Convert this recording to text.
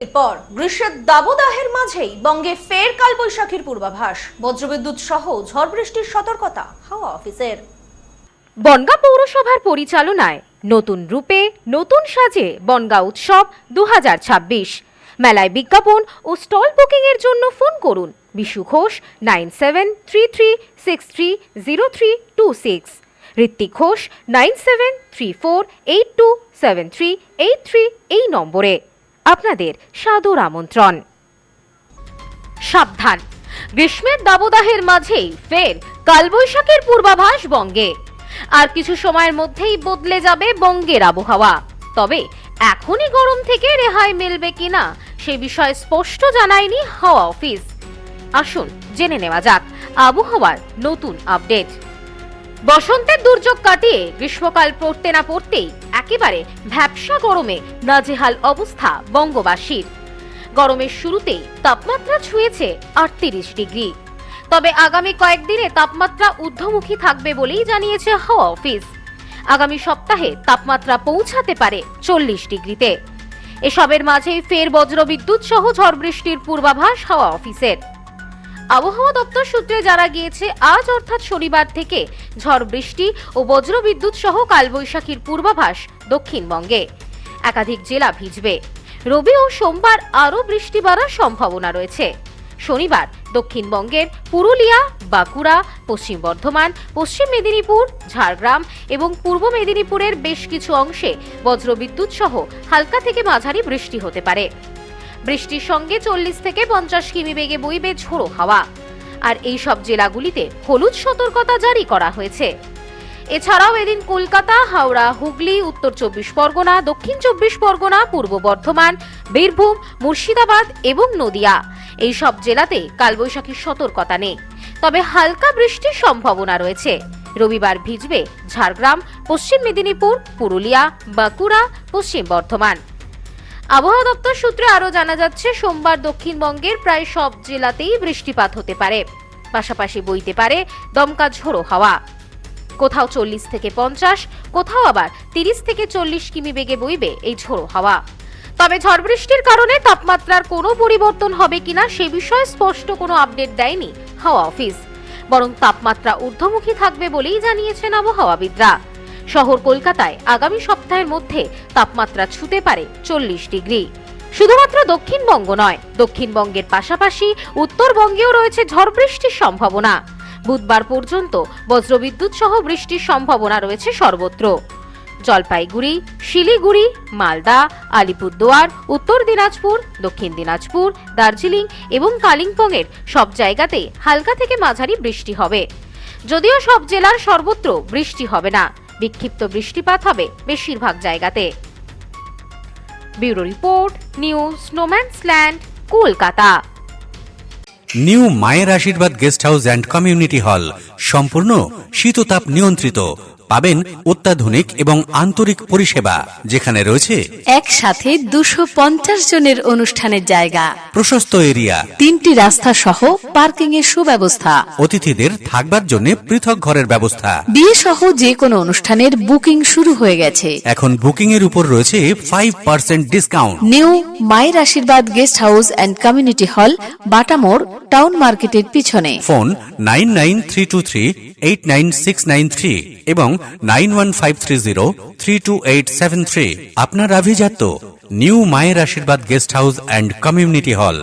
এরপর গ্রীষ্মের দাবদাহের মাঝেই বঙ্গে ফের কালবৈশাখীর পূর্বাভাস, বজ্রবিদ্যুৎ সহ ঝড় বৃষ্টির সতর্কতা হাওয়া অফিসের। বনগাঁ পৌরসভার পরিচালনায় নতুন রূপে নতুন সাজে বনগাঁ উৎসব 2026। মেলায় বিজ্ঞাপন ও স্টল বুকিং এর জন্য ফোন করুন বিশু ঘোষ 9733630326, ঋত্বিক ঘোষ 9734827383 এই নম্বরে। আপনাদের সাদর আমন্ত্রণ। সাবধান, গ্রীষ্মের দাবদাহের মাঝেই ফের কালবৈশাখীর পূর্বাভাস বঙ্গে। আর কিছু সময়ের মধ্যেই বদলে যাবে বঙ্গের আবহাওয়া। তবে এখনই গরম থেকে রেহাই মিলবে কিনা সে বিষয়ে স্পষ্ট জানায়নি হাওয়া অফিস। আসুন জেনে নেওয়া যাক আবহাওয়ার নতুন আপডেট। বসন্তের দুর্যোগ কাটিয়ে গ্রীষ্মকাল পড়তে না পড়তেই একেবারে ভ্যাপসা গরমে নাজেহাল অবস্থা বঙ্গবাসীর। গরমের শুরুতেই তাপমাত্রা ছুঁয়েছে 38 ডিগ্রি। তবে আগামী কয়েকদিনে তাপমাত্রা ঊর্ধ্বমুখী থাকবে বলেই জানিয়েছে হাওয়া অফিস। আগামী সপ্তাহে তাপমাত্রা পৌঁছাতে পারে 40 ডিগ্রিতে। এসবের মাঝেই ফের বজ্রবিদ্যুৎ সহ ঝড় বৃষ্টির পূর্বাভাস হাওয়া অফিসের। আবহাওয়া দপ্তর সূত্রে জানা গিয়েছে, আজ অর্থাৎ শনিবার থেকে ঝড় বৃষ্টি ও বজ্রবিদ্যুৎ সহ কালবৈশাখীর পূর্বাভাস দক্ষিণবঙ্গে। একাধিক জেলা ভিজবে। রবি ও সোমবার আরও বৃষ্টি বাড়ার সম্ভাবনা রয়েছে। শনিবার দক্ষিণবঙ্গের পুরুলিয়া, বাঁকুড়া, পশ্চিম বর্ধমান, পশ্চিম মেদিনীপুর, ঝাড়গ্রাম এবং পূর্ব মেদিনীপুরের বেশ কিছু অংশে বজ্রবিদ্যুৎ সহ হালকা থেকে মাঝারি বৃষ্টি হতে পারে। বৃষ্টির সঙ্গে 40 থেকে 50 কিমি বেগে বইবে ঝোড়ো হাওয়া। আর এই সব জেলাগুলিতে হলুদ সতর্কতা জারি করা হয়েছে। এছাড়াও এদিন কলকাতা, হাওড়া, হুগলি, উত্তর 24 পরগনা, দক্ষিণ 24 পরগনা, পূর্ব বর্ধমান, বীরভূম, মুর্শিদাবাদ এবং নদিয়া এই সব জেলাতে কালবৈশাখীর সতর্কতা নেই। তবে হালকা বৃষ্টির সম্ভাবনা রয়েছে। রবিবার ভিজবে ঝাড়গ্রাম, পশ্চিম মেদিনীপুর, পুরুলিয়া, বাঁকুড়া, পশ্চিম বর্ধমান। আবহাওয়া দপ্তর সূত্রে আরও জানা যাচ্ছে, সোমবার দক্ষিণবঙ্গের প্রায় সব জেলাতেই বৃষ্টিপাত হতে পারে। পাশাপাশি বইতে পারে দমকা ঝোড়ো হাওয়া। কোথাও 40 থেকে 50, কোথাও আবার 30 থেকে 40 কিমি বেগে বইবে এই ঝোড়ো হাওয়া। তবে ঝড় বৃষ্টির কারণে তাপমাত্রার কোনো পরিবর্তন হবে কিনা সে বিষয়ে স্পষ্ট কোনো আপডেট দেয়নি হাওয়া অফিস। বরং তাপমাত্রা ঊর্ধ্বমুখী থাকবে বলেই জানিয়েছেন আবহাওয়াবিদরা। শহর কলকাতায় আগামী সপ্তাহের মধ্যে তাপমাত্রা ছুঁতে পারে 40 ডিগ্রি। শুধুমাত্র দক্ষিণবঙ্গ নয়, দক্ষিণবঙ্গের পাশাপাশি উত্তরবঙ্গেও রয়েছে ঝড় বৃষ্টির সম্ভাবনা। বুধবার পর্যন্ত বজ্রবিদ্যুৎ সহ বৃষ্টির সম্ভাবনা রয়েছে সর্বত্র। জলপাইগুড়ি, শিলিগুড়ি, মালদা, আলিপুরদুয়ার, উত্তর দিনাজপুর, দক্ষিণ দিনাজপুর, দার্জিলিং এবং কালিম্পংয়ের সব জায়গাতেই হালকা থেকে মাঝারি বৃষ্টি হবে। যদিও সব জেলার সর্বত্র বৃষ্টি হবে না, বিক্ষিপ্ত বৃষ্টিপাত হবে বেশিরভাগ জায়গাতে। Bureau report, new স্নোম্যান্স land, Kolkata. New মায়ের আশীর্বাদ guest house and community hall সম্পূর্ণ শীততাপ নিয়ন্ত্রিত। পাবেন অত্যাধুনিক এবং আন্তরিক পরিষেবা, যেখানে রয়েছে একসাথে 250 জনের অনুষ্ঠানের জায়গা, প্রশস্ত এরিয়া, 3টি রাস্তা সহ পার্কিং এর সুব্যবস্থা, অতিথিদের থাকবার জন্য পৃথক ঘরের ব্যবস্থা। বিয়ে সহ যে কোনো অনুষ্ঠানের বুকিং শুরু হয়ে গেছে। এখন বুকিং এর উপর রয়েছে 5% ডিসকাউন্ট। নিউ মায়ের আশীর্বাদ guest house and community hall, বাটামোড়, town মার্কেটের পিছনে। ফোন 9932389693 এবং 9153032873। আপনার আভিজাত্য নিউ মায়ের আশীর্বাদ guest house and community hall.